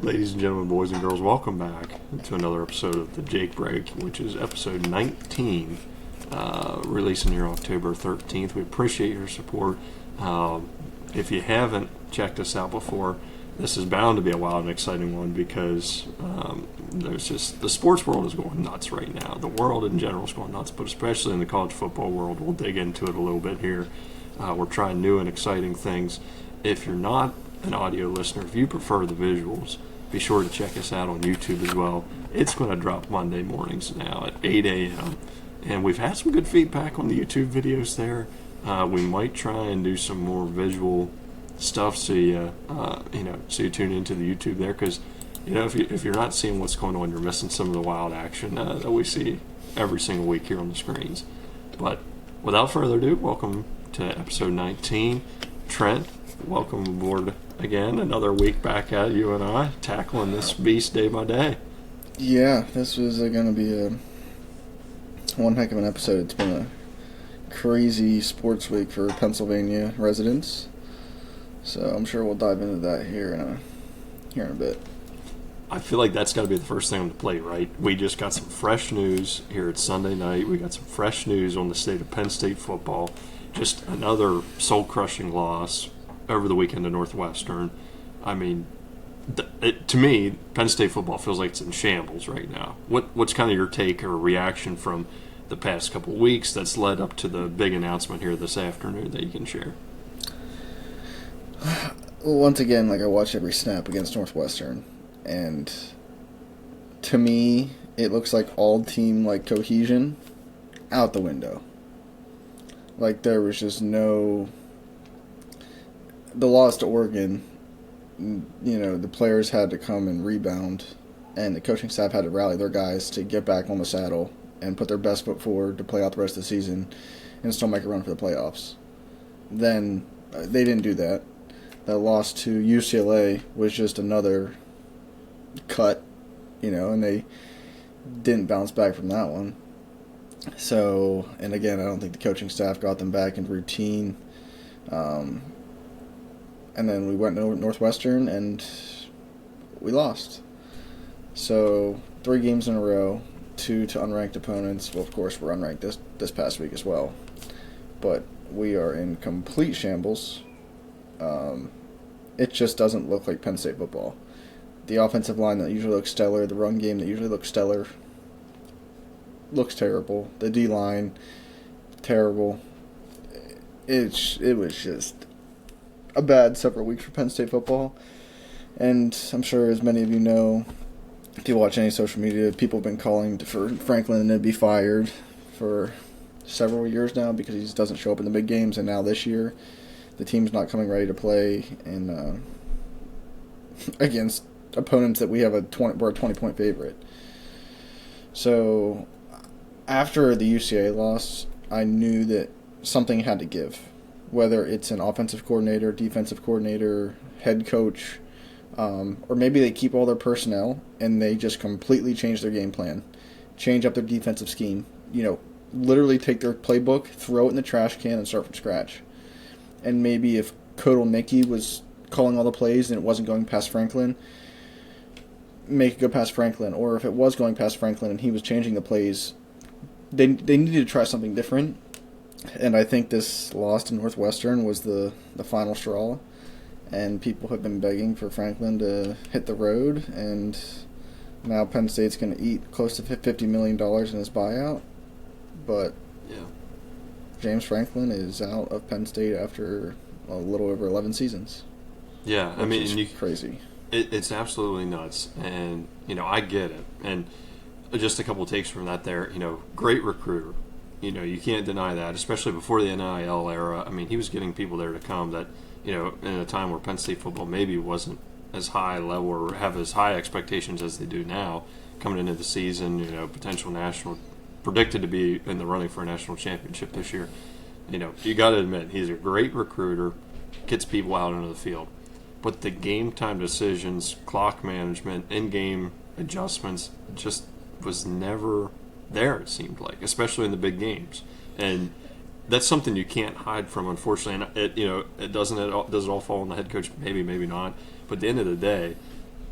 Ladies and gentlemen, boys and girls, welcome back to another episode of the Jake Break, which is episode 19, releasing here October 13th. We appreciate your support. If you haven't checked us out before, this is bound to be a wild and exciting one because there's just the sports world is going nuts right now. The world in general is going nuts, but especially in the college football world. We'll dig into it a little bit here. We're trying new and exciting things. If you're not an audio listener, if you prefer the visuals, be sure to check us out on YouTube as well. It's going to drop Monday mornings now at 8 a.m. And we've had some good feedback on the YouTube videos there. We might try and do some more visual stuff so you tune into the YouTube there, because if you're not seeing what's going on, you're missing some of the wild action that we see every single week here on the screens. But without further ado, welcome to episode 19. Trent, welcome aboard again. Another week back at you and I, tackling this beast day by day. Yeah, this was going to be one heck of an episode. It's been a crazy sports week for Pennsylvania residents, so I'm sure we'll dive into that here in a bit. I feel like that's got to be the first thing on the plate, right? We just got some fresh news here. It's Sunday night. We got some fresh news on the state of Penn State football. Just another soul-crushing loss over the weekend to Northwestern. I mean, to me, Penn State football feels like it's in shambles right now. What's kind of your take or reaction from the past couple of weeks that's led up to the big announcement here this afternoon that you can share? Well, once again, I watched every snap against Northwestern, and to me, it looks like all team cohesion out the window. There was just no. The loss to Oregon, the players had to come and rebound, and the coaching staff had to rally their guys to get back on the saddle and put their best foot forward to play out the rest of the season and still make a run for the playoffs. Then they didn't do that. That loss to UCLA was just another cut, and they didn't bounce back from that one. So, and again, I don't think the coaching staff got them back in routine. And then we went to Northwestern, and we lost. So, 3 games in a row, 2 to unranked opponents. Well, of course, we're unranked this past week as well. But we are in complete shambles. It just doesn't look like Penn State football. The offensive line that usually looks stellar, the run game that usually looks stellar, looks terrible. The D-line, terrible. It was just a bad several weeks for Penn State football. And I'm sure, as many of you know, if you watch any social media, people have been calling for Franklin to be fired for several years now because he just doesn't show up in the big games. And now this year, the team's not coming ready to play in against opponents that we're a 20-point favorite. So after the UCA loss, I knew that something had to give. Whether it's an offensive coordinator, defensive coordinator, head coach, or maybe they keep all their personnel and they just completely change their game plan, change up their defensive scheme, literally take their playbook, throw it in the trash can, and start from scratch. And maybe if Kodal Mickey was calling all the plays and it wasn't going past Franklin, make it go past Franklin. Or if it was going past Franklin and he was changing the plays, they needed to try something different. And I think this loss to Northwestern was the final straw. And people have been begging for Franklin to hit the road. And now Penn State's going to eat close to $50 million in his buyout. But yeah, James Franklin is out of Penn State after a little over 11 seasons. Yeah, I mean, crazy. It's absolutely nuts. And, I get it. And just a couple of takes from that there, great recruiter. You can't deny that, especially before the NIL era. I mean, he was getting people there to come that, in a time where Penn State football maybe wasn't as high level or have as high expectations as they do now coming into the season, potential predicted to be in the running for a national championship this year. You got to admit, he's a great recruiter, gets people out into the field. But the game time decisions, clock management, in-game adjustments just was never there, it seemed like, especially in the big games. And that's something you can't hide from, unfortunately. And does it all fall on the head coach? Maybe, maybe not. But at the end of the day,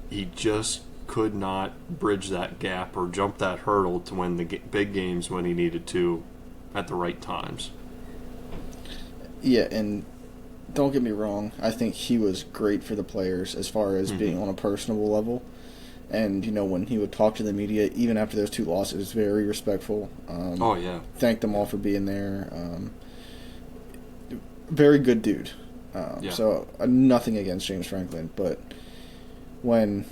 he just could not bridge that gap or jump that hurdle to win the big games when he needed to at the right times. Yeah, and don't get me wrong, I think he was great for the players as far as being on a personable level. And, when he would talk to the media, even after those 2 losses, very respectful. Oh, yeah. Thanked them all for being there. Very good dude. Yeah. So, nothing against James Franklin. But when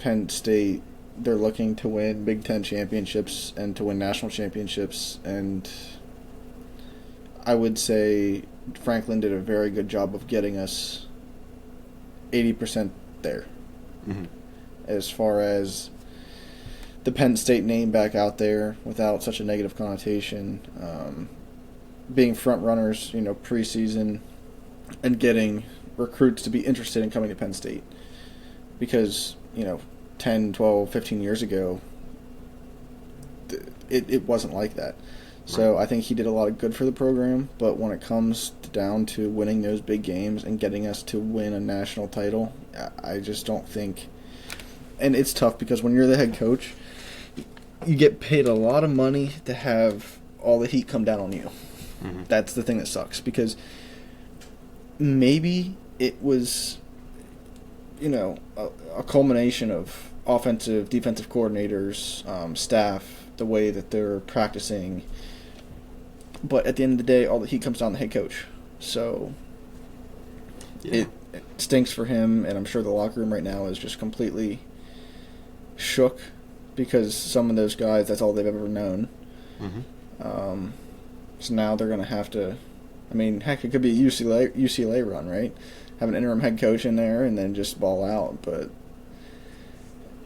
Penn State, they're looking to win Big Ten championships and to win national championships, and I would say Franklin did a very good job of getting us 80% there. Mm-hmm. As far as the Penn State name back out there without such a negative connotation, being front runners, preseason, and getting recruits to be interested in coming to Penn State. Because, 10, 12, 15 years ago, it wasn't like that. So I think he did a lot of good for the program, but when it comes down to winning those big games and getting us to win a national title, I just don't think... And it's tough because when you're the head coach, you get paid a lot of money to have all the heat come down on you. Mm-hmm. That's the thing that sucks, because maybe it was, a culmination of offensive, defensive coordinators, staff, the way that they're practicing. But at the end of the day, all the heat comes down the head coach. So it stinks for him, and I'm sure the locker room right now is just completely shook because some of those guys, that's all they've ever known. Mm-hmm. So now they're going to have to, heck, it could be a UCLA run, right? Have an interim head coach in there and then just ball out. But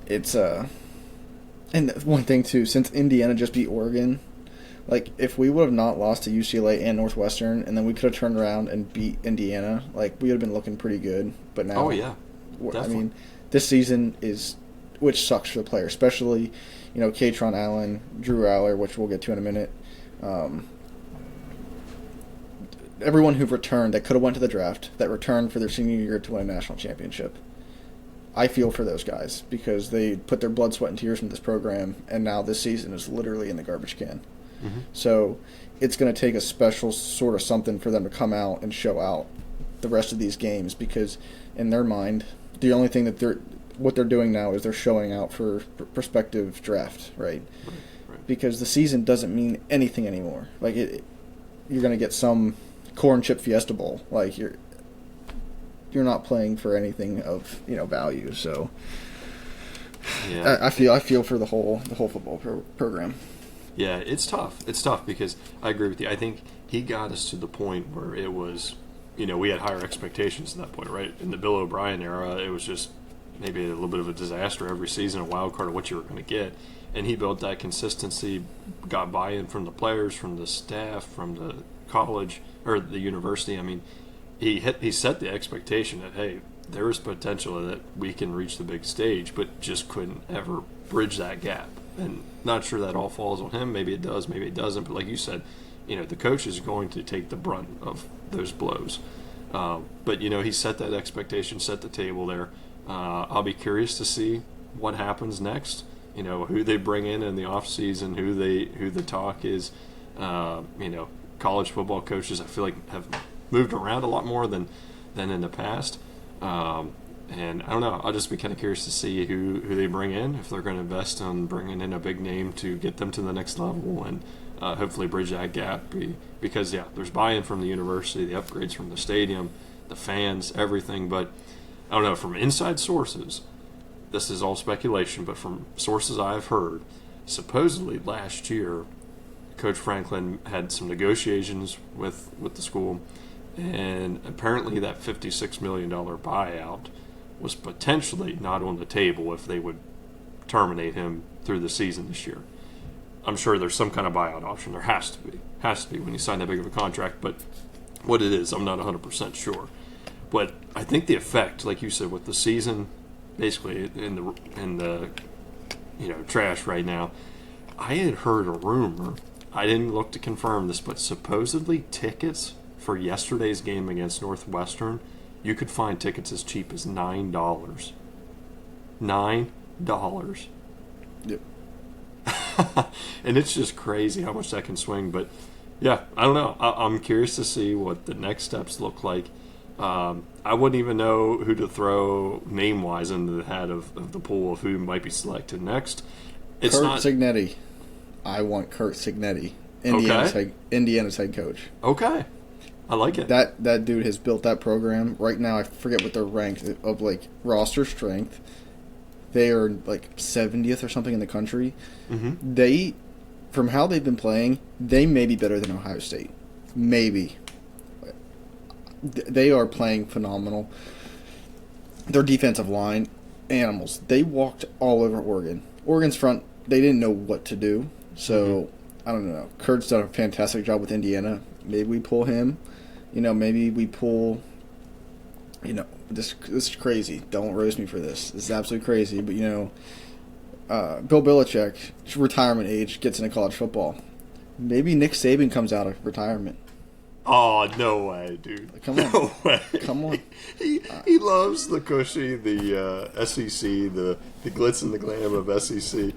it's and one thing too, since Indiana just beat Oregon, like if we would have not lost to UCLA and Northwestern, and then we could have turned around and beat Indiana, like we would have been looking pretty good. But now, definitely. This season is, which sucks for the player, especially, Katron Allen, Drew Aller, which we'll get to in a minute. Everyone who returned that could have went to the draft, that returned for their senior year to win a national championship. I feel for those guys because they put their blood, sweat, and tears into this program, and now this season is literally in the garbage can. Mm-hmm. So it's going to take a special sort of something for them to come out and show out the rest of these games, because in their mind, the only thing that what they're doing now is they're showing out for prospective draft, right? Right. Because the season doesn't mean anything anymore. Like you're going to get some corn chip Fiesta Bowl. Like you're not playing for anything of value. So yeah. I feel for the whole football program. Yeah, it's tough. It's tough because I agree with you. I think he got us to the point where it was, we had higher expectations at that point, right? In the Bill O'Brien era, it was just maybe a little bit of a disaster every season, a wild card of what you were going to get. And he built that consistency, got buy-in from the players, from the staff, from the college or the university. He set the expectation that, hey, there is potential that we can reach the big stage, but just couldn't ever bridge that gap. And not sure that all falls on him. Maybe it does, maybe it doesn't. But like you said, the coach is going to take the brunt of those blows. But he set that expectation, set the table there. I'll be curious to see what happens next. Who they bring in the offseason, who the talk is. College football coaches, I feel like have moved around a lot more than in the past. And I don't know. I'll just be kind of curious to see who they bring in, if they're going to invest on bringing in a big name to get them to the next level and hopefully bridge that gap. Because, there's buy-in from the university, the upgrades from the stadium, the fans, everything. But I don't know. From inside sources, this is all speculation, but from sources I've heard, supposedly last year, Coach Franklin had some negotiations with the school, and apparently that $56 million buyout was potentially not on the table if they would terminate him through the season this year. I'm sure there's some kind of buyout option. There has to be when you sign that big of a contract, but what it is, I'm not 100% sure. But I think the effect, like you said, with the season basically in the trash right now, I had heard a rumor. I didn't look to confirm this, but supposedly tickets for yesterday's game against Northwestern, you could find tickets as cheap as $9 $9. Yep. And it's just crazy how much that can swing. But yeah, I don't know. I'm curious to see what the next steps look like. I wouldn't even know who to throw name-wise into the hat of the pool of who might be selected next. It's Curt Cignetti. I want Curt Cignetti, Indiana's head coach. Okay. I like it. That dude has built that program. Right now, I forget what they're ranked of, like, roster strength. They are, like, 70th or something in the country. Mm-hmm. They, from how they've been playing, they may be better than Ohio State. Maybe. They are playing phenomenal. Their defensive line, animals. They walked all over Oregon. Oregon's front, they didn't know what to do. So, I don't know. Kurt's done a fantastic job with Indiana. Maybe we pull him. Maybe we pull... this is crazy. Don't roast me for this. This is absolutely crazy. But, Bill Belichick, retirement age, gets into college football. Maybe Nick Saban comes out of retirement. Oh, no way, dude. Come on. No way. Come on. He loves the cushy, the SEC, the glitz and the glam of SEC.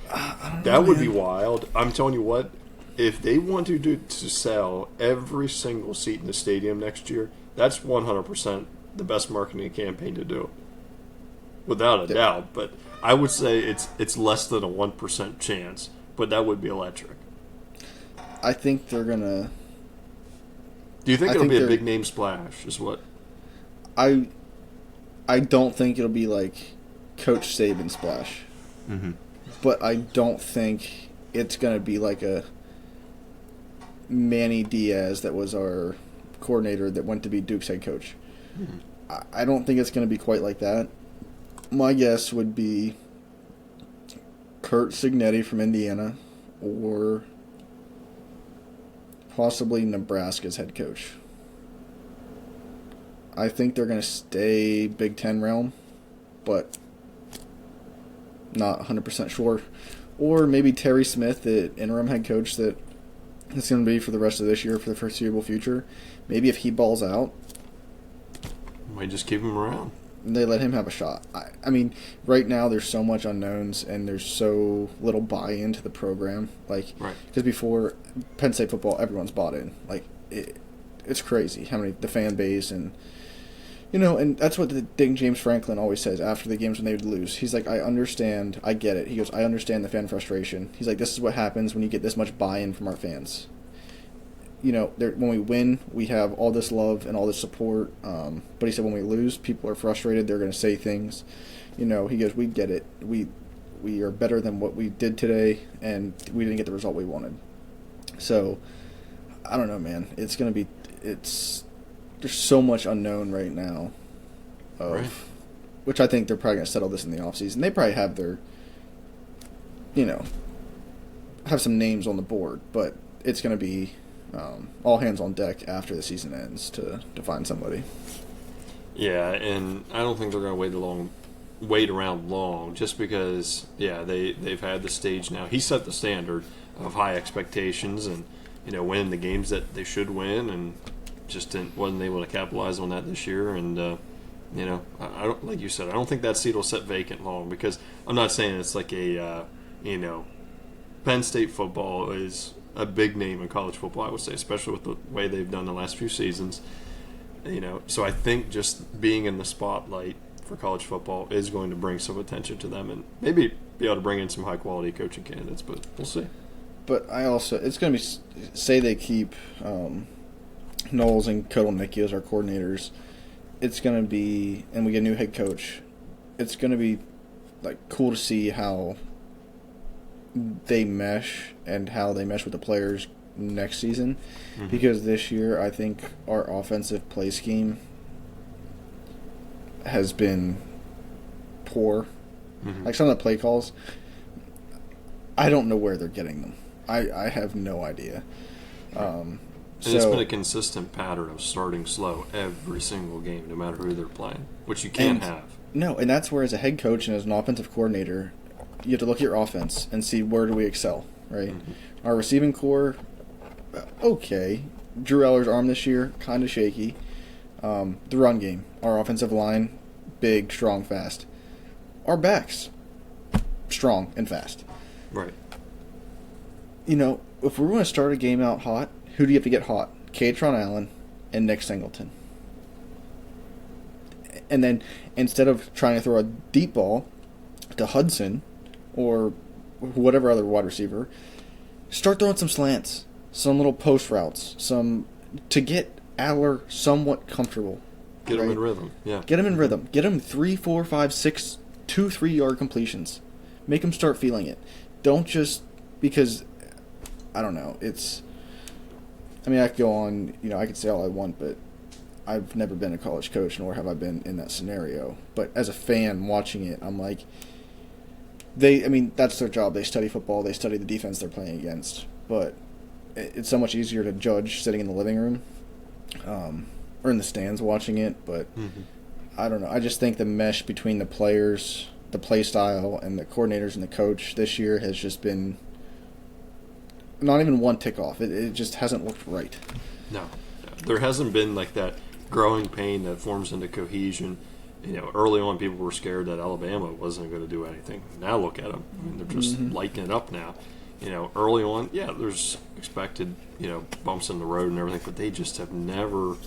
That would be wild. I'm telling you what, if they want to sell every single seat in the stadium next year, that's 100% the best marketing campaign to do. Without a doubt. But I would say it's less than a 1% chance. But that would be electric. I think they're going to... Do you think it'll be a big name splash? Is what? I don't think it'll be like Coach Saban splash. Mm-hmm. But I don't think it's going to be like a Manny Diaz that was our coordinator that went to be Duke's head coach. Mm-hmm. I don't think it's going to be quite like that. My guess would be Curt Cignetti from Indiana or possibly Nebraska's head coach. I think they're going to stay Big Ten realm, but not 100% sure. Or maybe Terry Smith, the interim head coach that it's going to be for the rest of this year, for the foreseeable future. Maybe if he balls out, might just keep him around. They let him have a shot. I mean, right now there's so much unknowns and there's so little buy-in to the program. Like, because before Penn State football, everyone's bought in. Like, it's crazy how many the fan base and and that's what the thing James Franklin always says after the games when they would lose. He's like, I understand, I get it. He goes, I understand the fan frustration. He's like, this is what happens when you get this much buy-in from our fans. When we win, we have all this love and all this support. But he said when we lose, people are frustrated. They're going to say things. He goes, we get it. We are better than what we did today, and we didn't get the result we wanted. So, I don't know, man. There's so much unknown right now. Which I think they're probably going to settle this in the offseason. They probably have their, have some names on the board, but it's going to be... all hands on deck after the season ends to find somebody. Yeah, and I don't think they're going to wait around long, just because they've had the stage now. He set the standard of high expectations and winning the games that they should win, and just wasn't able to capitalize on that this year. And I don't, like you said, I don't think that seat will sit vacant long, because I'm not saying it's like a Penn State football is a big name in college football, I would say, especially with the way they've done the last few seasons. So I think just being in the spotlight for college football is going to bring some attention to them, and maybe be able to bring in some high quality coaching candidates. But we'll see. But it's going to be, say they keep Knowles and Kotelnicki as our coordinators. It's going to be, and we get a new head coach. It's going to be like cool to see how they mesh and how they mesh with the players next season. Mm-hmm. Because this year I think our offensive play scheme has been poor. Mm-hmm. Like some of the play calls, I don't know where they're getting them. I have no idea. And it's been a consistent pattern of starting slow every single game, no matter who they're playing, which you can't have. No, and that's where as a head coach and as an offensive coordinator, you have to look at your offense and see where do we excel, right? Mm-hmm. Our receiving core, okay. Drew Eller's arm this year, kind of shaky. The run game, our offensive line, big, strong, fast. our backs strong and fast. Right. If we're going to start a game out hot, who do you have to get hot? Katron Allen and Nick Singleton. And then instead of trying to throw a deep ball to Hudson or whatever other wide receiver, start throwing some slants, some little post routes, to get Adler somewhat comfortable. Get him in rhythm. Yeah. Get him in rhythm. Get him 3, 4, 5, 6, 2, 3-yard completions. Make him start feeling it. Don't just because I don't know. I could go on. I could say all I want, but I've never been a college coach, nor have I been in that scenario. But as a fan watching it, I'm like, that's their job. They study football. They study the defense they're playing against. But it's so much easier to judge sitting in the living room or in the stands watching it. But I don't know. I just think the mesh between the players, the play style, and the coordinators and the coach this year has just been not even one tick off. It just hasn't looked right. No. There hasn't been like that growing pain that forms into cohesion. Early on people were scared that Alabama wasn't going to do anything. Now look at them. They're just lighting it up now. Early on, there's expected, bumps in the road and everything, but they just have never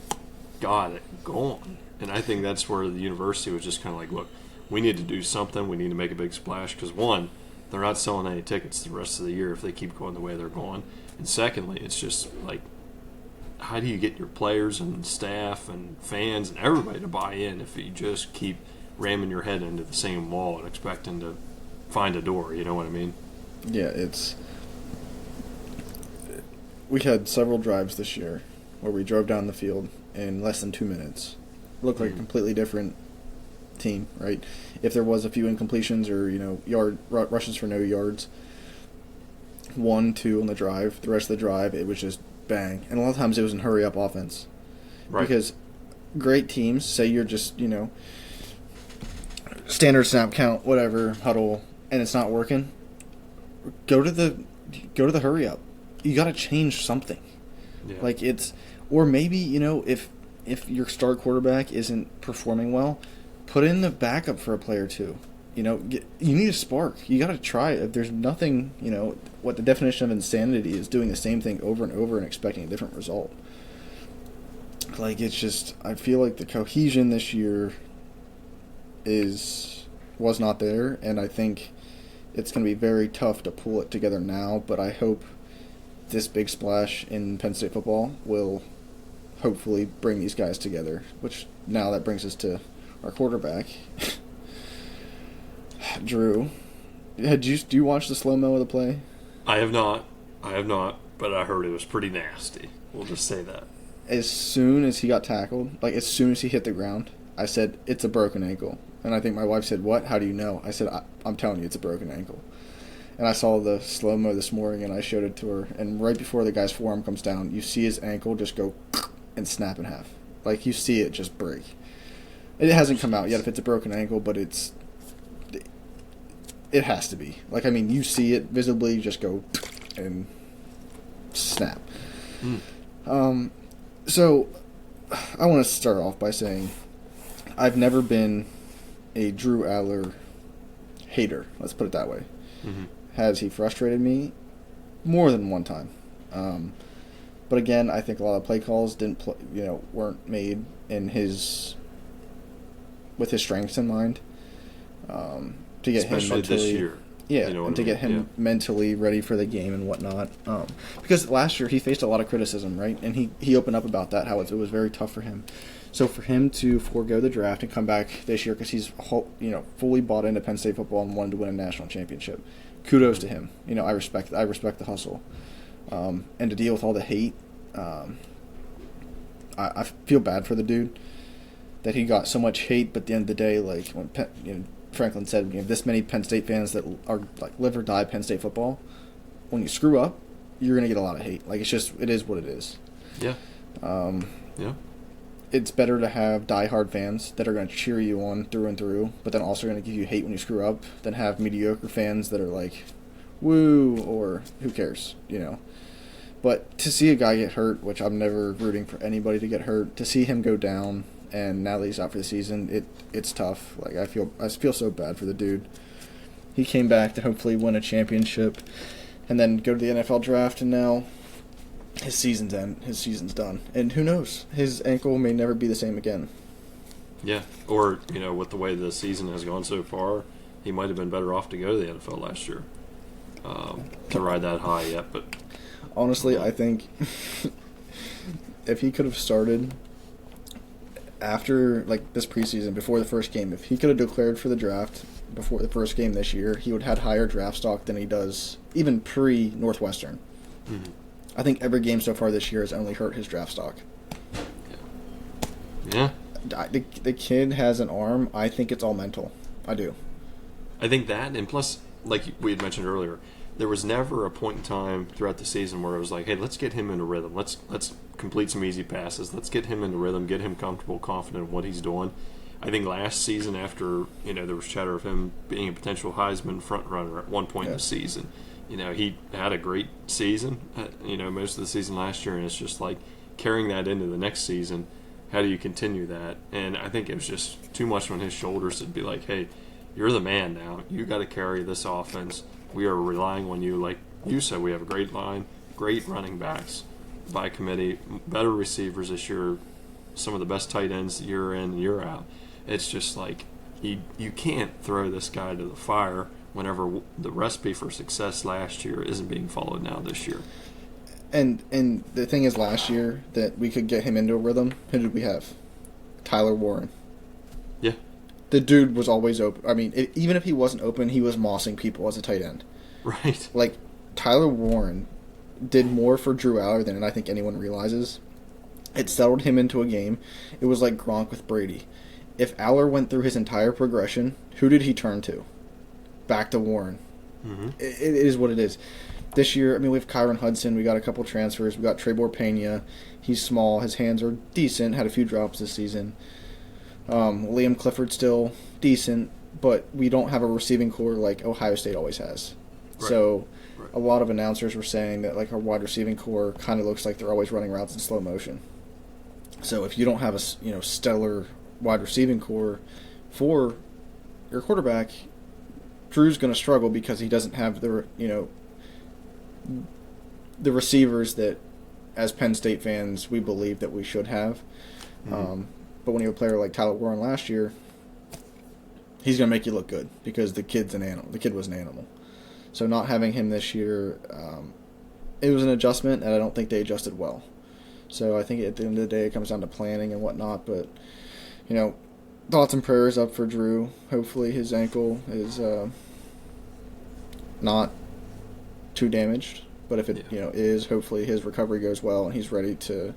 got it going. And I think that's where the university was just kind of like, look, we need to do something. We need to make a big splash because, one, they're not selling any tickets the rest of the year if they keep going the way they're going. And secondly, it's just like, how do you get your players and staff and fans and everybody to buy in if you just keep ramming your head into the same wall and expecting to find a door? You know what I mean? Yeah, we had several drives this year where we drove down the field in less than 2 minutes. Looked like a completely different team, right? If there was a few incompletions or yard rushes for no yards, 1, 2 on the drive, the rest of the drive it was just bang. And a lot of times it was in hurry up offense, right? Because great teams say you're just standard snap count, whatever huddle, and it's not working. Go to the hurry up. You got to change something. Yeah. Or maybe if your star quarterback isn't performing well, put in the backup for a play or two. You need a spark. You got to try it. If there's nothing, what the definition of insanity is doing the same thing over and over and expecting a different result. It's just, I feel like the cohesion this year was not there, and I think it's going to be very tough to pull it together now, but I hope this big splash in Penn State football will hopefully bring these guys together, which now that brings us to our quarterback. Drew, do you watch the slow-mo of the play? I have not, but I heard it was pretty nasty. We'll just say that. As soon as he got tackled, as soon as he hit the ground, I said, it's a broken ankle. And I think my wife said, what? How do you know? I said, I'm telling you, it's a broken ankle. And I saw the slow-mo this morning, and I showed it to her. And right before the guy's forearm comes down, you see his ankle just go and snap in half. You see it just break. It hasn't come out yet if it's a broken ankle, but it has to be. You see it visibly just go and snap. So I want to start off by saying I've never been a Drew Adler hater. Let's put it that way. Mm-hmm. Has he frustrated me? More than one time. But again, I think a lot of play calls weren't made with his strengths in mind. To get especially him mentally, this year. Yeah, and to get him mentally ready for the game and whatnot. Because last year he faced a lot of criticism, right? And he opened up about that, how it was very tough for him. So for him to forego the draft and come back this year because he's fully bought into Penn State football and wanted to win a national championship, kudos to him. I respect the hustle, and to deal with all the hate. I feel bad for the dude that he got so much hate, but at the end of the day, when Franklin said, this many Penn State fans that are live or die Penn State football, when you screw up, you're gonna get a lot of hate. It is what it is. Yeah. Yeah. It's better to have diehard fans that are going to cheer you on through and through, but then also going to give you hate when you screw up, than have mediocre fans that are like, woo, or who cares, But to see a guy get hurt, which I'm never rooting for anybody to get hurt, to see him go down and now that he's out for the season, it's tough. Like I feel so bad for the dude. He came back to hopefully win a championship, and then go to the NFL draft, and now his season's done. And who knows? His ankle may never be the same again. Yeah, or with the way the season has gone so far, he might have been better off to go to the NFL last year to ride that high yet. But honestly, I think if he could have started after this preseason, before the first game, if he could have declared for the draft before the first game this year, he would have had higher draft stock than he does even pre-Northwestern. Mm-hmm. I think every game so far this year has only hurt his draft stock. Yeah. The kid has an arm. I think it's all mental. I do. I think that, and plus, like we had mentioned earlier, there was never a point in time throughout the season where it was like, hey, let's get him into rhythm. Let's complete some easy passes. Let's get him into rhythm, get him comfortable, confident in what he's doing. I think last season, after there was chatter of him being a potential Heisman front runner at one point in the season, he had a great season. Most of the season last year, and it's just like carrying that into the next season. How do you continue that? And I think it was just too much on his shoulders to be like, hey, you're the man now. You got to carry this offense. We are relying on you. Like you said, we have a great line, great running backs by committee, better receivers this year, some of the best tight ends year in, year out. It's just like you can't throw this guy to the fire whenever the recipe for success last year isn't being followed now this year. And the thing is, last year that we could get him into a rhythm, who did we have? Tyler Warren. Yeah. The dude was always open. I mean, even if he wasn't open, he was mossing people as a tight end. Right. Like, Tyler Warren did more for Drew Aller than I think anyone realizes. It settled him into a game. It was like Gronk with Brady. If Aller went through his entire progression, who did he turn to? Back to Warren. Mm-hmm. It is what it is. This year, I mean, we have Kyron Hudson. We got a couple transfers. We got Trebor Pena. He's small. His hands are decent. Had a few drops this season. Liam Clifford still decent, but we don't have a receiving core like Ohio State always has. Right. So a lot of announcers were saying that our wide receiving core kind of looks like they're always running routes in slow motion. So if you don't have a stellar wide receiving core for your quarterback, Drew's going to struggle because he doesn't have the receivers that, as Penn State fans, we believe that we should have. Mm-hmm. But when you have a player like Tyler Warren last year, he's going to make you look good because the kid's an animal. The kid was an animal. So not having him this year, it was an adjustment, and I don't think they adjusted well. So I think at the end of the day, it comes down to planning and whatnot. But, thoughts and prayers up for Drew. Hopefully his ankle is not too damaged. But if it is, hopefully his recovery goes well and he's ready to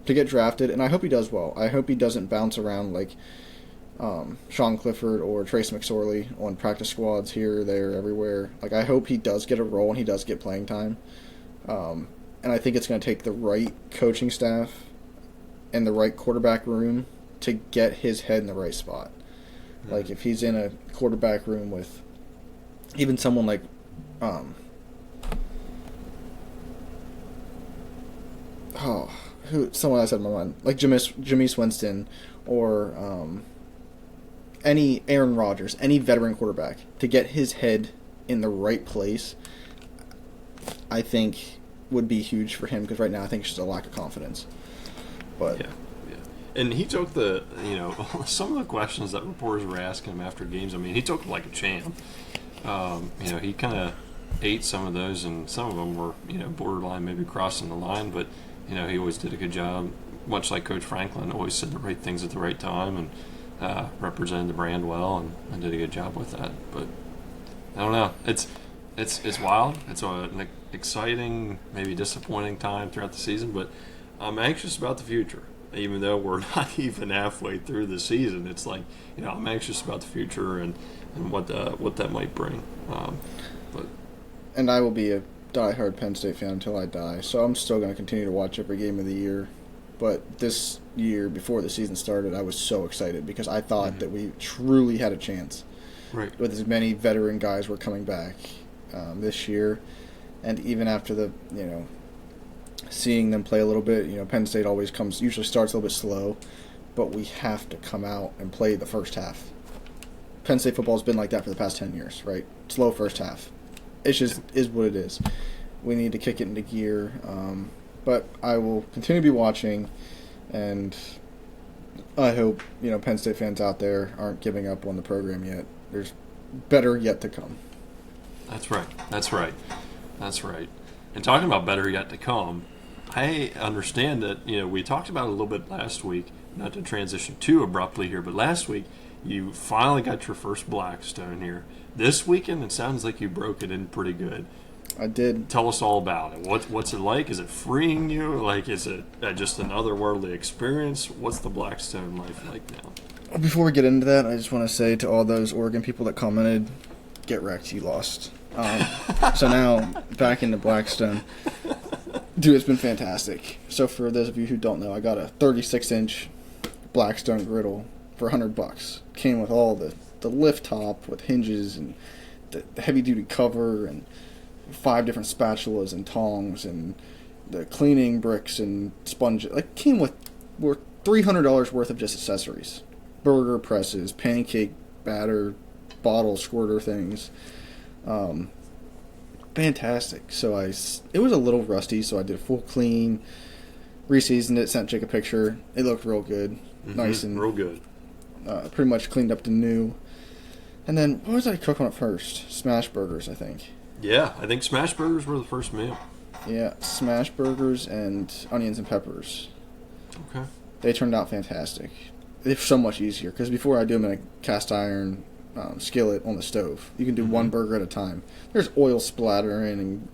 get drafted. And I hope he does well. I hope he doesn't bounce around like Sean Clifford or Trace McSorley on practice squads here, there, everywhere. Like, I hope he does get a role and he does get playing time. And I think it's going to take the right coaching staff and the right quarterback room to get his head in the right spot. Mm-hmm. Like, if he's in a quarterback room with even someone like someone else had in my mind, like Jameis Winston or any Aaron Rodgers, any veteran quarterback, to get his head in the right place, I think would be huge for him, because right now I think it's just a lack of confidence. But yeah. And he took some of the questions that reporters were asking him after games. I mean, he took them like a champ. He kind of ate some of those, and some of them were borderline maybe crossing the line, but he always did a good job, much like Coach Franklin always said the right things at the right time and represented the brand well and did a good job with that. But I don't know, it's wild. It's an exciting, maybe disappointing time throughout the season, but I'm anxious about the future. Even though we're not even halfway through the season, it's like I'm anxious about the future and what that might bring. And I will be a diehard Penn State fan until I die, so I'm still going to continue to watch every game of the year. But this year, before the season started, I was so excited because I thought that we truly had a chance. Right. With as many veteran guys were coming back this year, and even after the seeing them play a little bit. Penn State usually starts a little bit slow, but we have to come out and play the first half. Penn State football's been like that for the past 10 years, right? Slow first half. It just is what it is. We need to kick it into gear. But I will continue to be watching, and I hope, Penn State fans out there aren't giving up on the program yet. There's better yet to come. That's right. That's right. That's right. And talking about better yet to come, I understand that, we talked about it a little bit last week, not to transition too abruptly here, but last week you finally got your first Blackstone here. This weekend, it sounds like you broke it in pretty good. I did. Tell us all about it. What's it like? Is it freeing you? Like, is it just an otherworldly experience? What's the Blackstone life like now? Before we get into that, I just want to say to all those Oregon people that commented, get wrecked, you lost. So now, back into Blackstone. Dude, it's been fantastic. So for those of you who don't know, I got a 36-inch Blackstone griddle for $100. Came with all the lift top with hinges and the heavy-duty cover and 5 different spatulas and tongs and the cleaning bricks and sponges. Like, came with $300 worth of just accessories. Burger presses, pancake batter, bottle squirter things. Fantastic. So it was a little rusty, so I did a full clean, reseasoned it, sent Jake a picture. It looked real good. Nice and real good. Pretty much cleaned up to new. And then, what was I cooking up first? Smash burgers, I think. Yeah, I think smash burgers were the first meal. Yeah, smash burgers and onions and peppers. Okay. They turned out fantastic. They're so much easier, because before I do them in a cast iron skillet on the stove, you can do one burger at a time. There's oil splattering and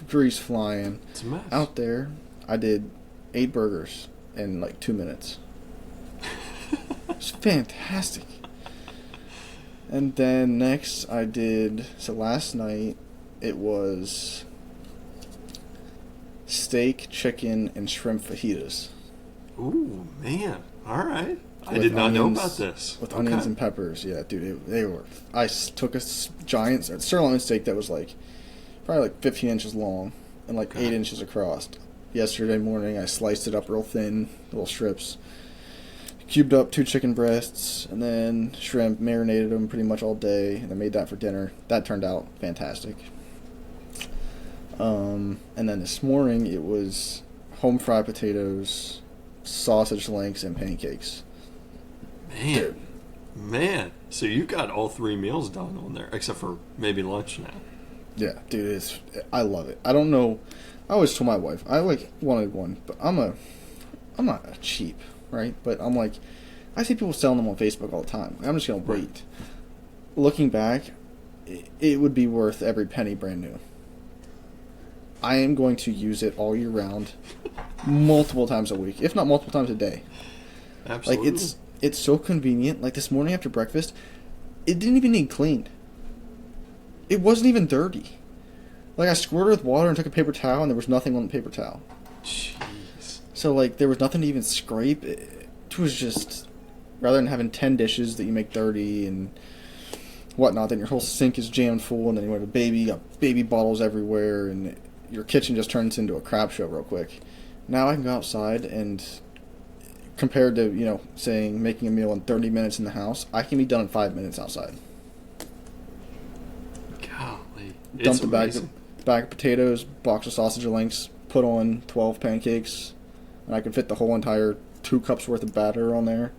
grease flying. It's a mess. Out there, I did 8 burgers in like 2 minutes. It's fantastic. And then next last night it was steak, chicken, and shrimp fajitas. Ooh, man. All right. I did not know about this. With onions and peppers. Yeah, dude, they were... I took a giant sirloin steak that was probably 15 inches long and 8 inches across. Yesterday morning, I sliced it up real thin, little strips. Cubed up 2 chicken breasts, and then shrimp, marinated them pretty much all day, and I made that for dinner. That turned out fantastic. And then this morning, it was home fried potatoes, sausage links, and pancakes. Man. So you got all 3 meals done on there, except for maybe lunch now. Yeah, dude, I love it. I don't know. I always told my wife, I wanted one, but I'm not a cheap, right? But I'm I see people selling them on Facebook all the time. I'm just going to wait. Looking back, it would be worth every penny brand new. I am going to use it all year round, multiple times a week, if not multiple times a day. Absolutely. It's so convenient. This morning after breakfast, it didn't even need cleaned. It wasn't even dirty. I squirted with water and took a paper towel, and there was nothing on the paper towel. Jeez. So, there was nothing to even scrape. It was just... Rather than having 10 dishes that you make dirty and whatnot, then your whole sink is jammed full, and then you have you got baby bottles everywhere, and your kitchen just turns into a crap show real quick. Now I can go outside, and compared to, saying making a meal in 30 minutes in the house, I can be done in 5 minutes outside. Golly. Dump the bag of potatoes, box of sausage links, put on 12 pancakes, and I can fit the whole entire 2 cups worth of batter on there.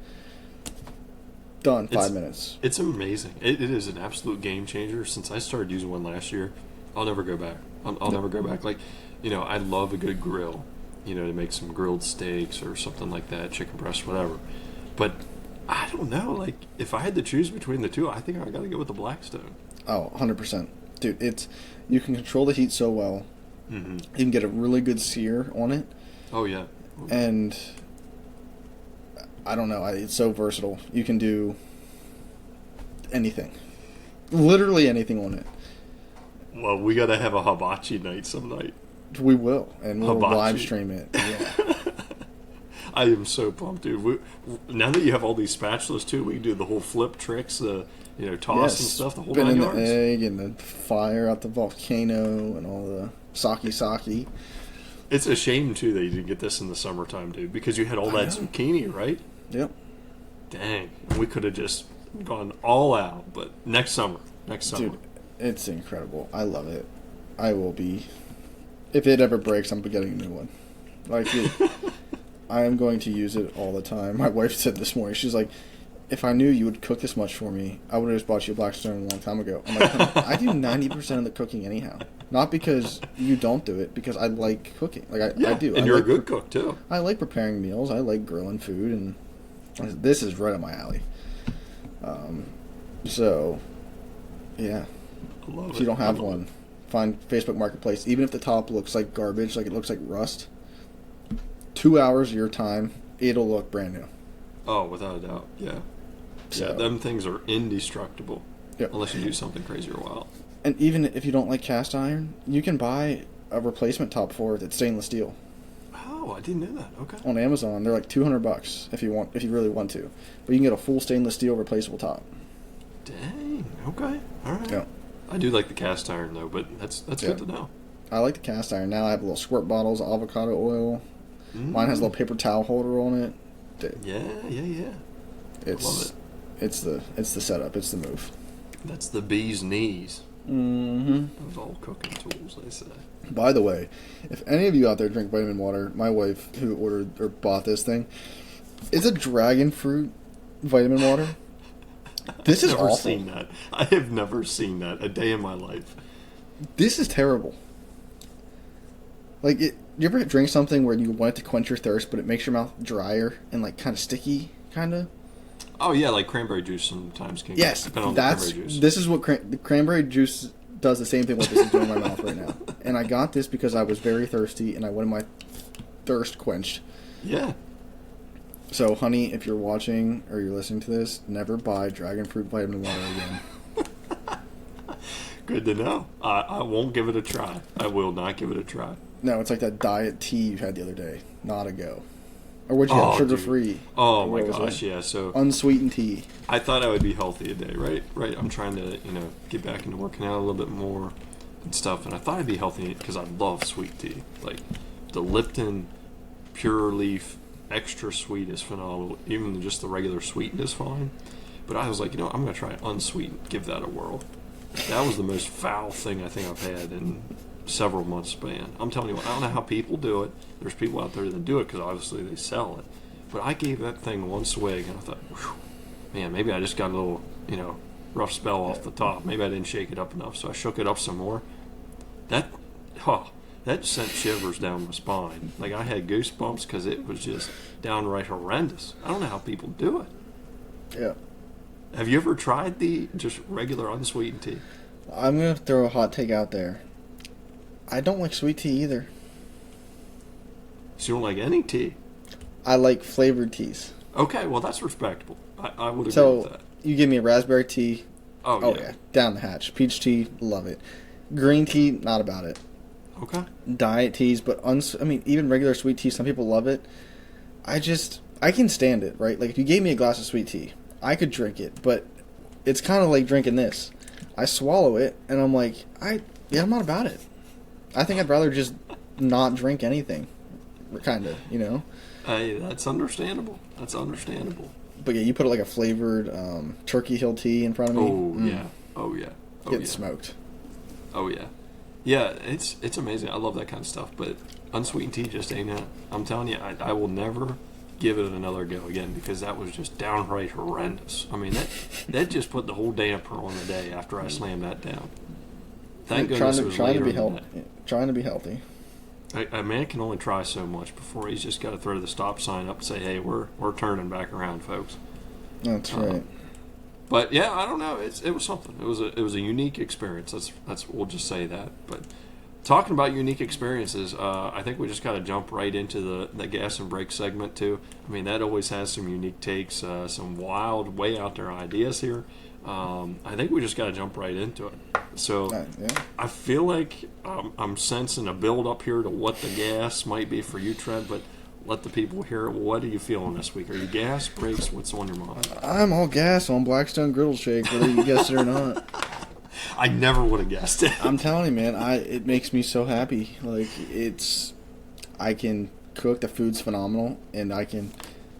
Done, 5 minutes. It's amazing. It is an absolute game changer. Since I started using one last year, I'll never go back. I'll never go back. I love a good grill, to make some grilled steaks or something like that, chicken breast, whatever. But I don't know. If I had to choose between the two, I think I got to go with the Blackstone. Oh, 100%. Dude, you can control the heat so well. Mm-hmm. You can get a really good sear on it. Oh, yeah. And... I don't know. It's so versatile. You can do anything. Literally anything on it. Well, we got to have a hibachi night some night. We will. And we'll Hibachi. live stream it. Yeah. I am so pumped, dude. Now that you have all these spatulas, too, we can do the whole flip tricks, toss and stuff, the whole 9 yards. The egg and the fire out the volcano and all the sake. It's a shame too that you didn't get this in the summertime, dude, because you had all that zucchini, right? Yep. Dang, we could have just gone all out. But next summer. Dude, it's incredible. I love it. I will be. If it ever breaks, I'm getting a new one. Like, I am going to use it all the time. My wife said this morning, she's like, if I knew you would cook this much for me, I would have just bought you a Blackstone a long time ago. I'm like, I do 90% of the cooking anyhow. Not because you don't do it, because I like cooking. Like, I do. And you're a good cook, too. I like preparing meals. I like grilling food, and this is right up my alley. So, yeah. I love it. If you don't have one, find Facebook Marketplace. Even if the top looks like garbage, like it looks like rust, 2 hours of your time, it'll look brand new. Oh, without a doubt, yeah. So, Yeah, them things are indestructible. Yep. Unless you do something crazy or wild. And even if you don't like cast iron, you can buy a replacement top for it that's stainless steel. Oh, I didn't know that. Okay. On Amazon, they're like $200 if you really want to. But you can get a full stainless steel replaceable top. Dang. Okay. All right. Yeah. I do like the cast iron though, but that's good to know. I like the cast iron. Now I have little squirt bottles of avocado oil. Mine has a little paper towel holder on it. Dude, Yeah. it's love it. It's the setup. It's the move. That's the bee's knees. Mm-hmm. Those all cooking tools, they say. By the way, if any of you out there drink vitamin water, my wife who ordered or bought this thing, it's a dragon fruit vitamin water. This is awful. Seen that. I have never seen that a day in my life. This is terrible. Like, you ever drink something where you want it to quench your thirst, but it makes your mouth drier and like kind of sticky, kind of? Oh yeah, like cranberry juice sometimes can. Yes, depend on the cranberry juice. This is what the cranberry juice does. The same thing what this is doing in my mouth right now. And I got this because I was very thirsty and I wanted my thirst quenched. Yeah. So, honey, if you're watching or you're listening to this, never buy dragon fruit vitamin water again. Good to know. I won't give it a try. I will not give it a try. No, it's like that diet tea you had the other day. Not a go. Or what'd you have? Sugar-free. Oh, my gosh, yeah. So unsweetened tea. I thought I would be healthy today, right? Right. I'm trying to, get back into working out a little bit more and stuff. And I thought I'd be healthy because I love sweet tea. Like, the Lipton Pure Leaf extra sweet is phenomenal. Even just the regular sweetened is fine. But I was like, I'm going to try unsweetened. Give that a whirl. That was the most foul thing I think I've had in several months span. I'm telling you what, I don't know how people do it. There's people out there that do it because obviously they sell it. But I gave that thing one swig and I thought, whew, man, maybe I just got a little, rough spell off the top. Maybe I didn't shake it up enough. So I shook it up some more. That sent shivers down my spine. Like I had goosebumps because it was just downright horrendous. I don't know how people do it. Yeah. Have you ever tried the just regular unsweetened tea? I'm going to throw a hot take out there. I don't like sweet tea either. So you don't like any tea? I like flavored teas. Okay, well that's respectable. I would agree with that. You give me a raspberry tea. Oh yeah. Down the hatch. Peach tea, love it. Green tea, not about it. Okay. Diet teas, but even regular sweet tea, some people love it. I can stand it, right? Like if you gave me a glass of sweet tea, I could drink it, but it's kind of like drinking this. I swallow it, and I'm like, I'm not about it. I think I'd rather just not drink anything, kind of, Hey, that's understandable. That's understandable. But yeah, you put like a flavored Turkey Hill tea in front of me. Oh, yeah. Oh, yeah. Oh, Get smoked. Oh, yeah. Yeah, it's amazing. I love that kind of stuff, but unsweetened tea just ain't it. I'm telling you, I will never give it another go again because that was just downright horrendous. I mean, that just put the whole damper on the day after I slammed that down. Thank goodness it was later in the day. Trying to be healthy. A man can only try so much before he's just got to throw the stop sign up and say, "Hey, we're turning back around, folks." That's right. But yeah, I don't know. It was something. It was a unique experience. That's we'll just say that. But talking about unique experiences, I think we just got to jump right into the gas and brake segment too. I mean, that always has some unique takes, some wild, way out there ideas here. I think we just got to jump right into it. So I feel like I'm sensing a build up here to what the gas might be for you, Trent, but let the people hear it. What are you feeling this week? Are you gas, brakes? What's on your mind? I'm all gas on Blackstone Griddle Shake, whether you guessed it or not. I never would have guessed it. I'm telling you, man, it makes me so happy. Like, I can cook. The food's phenomenal, and I can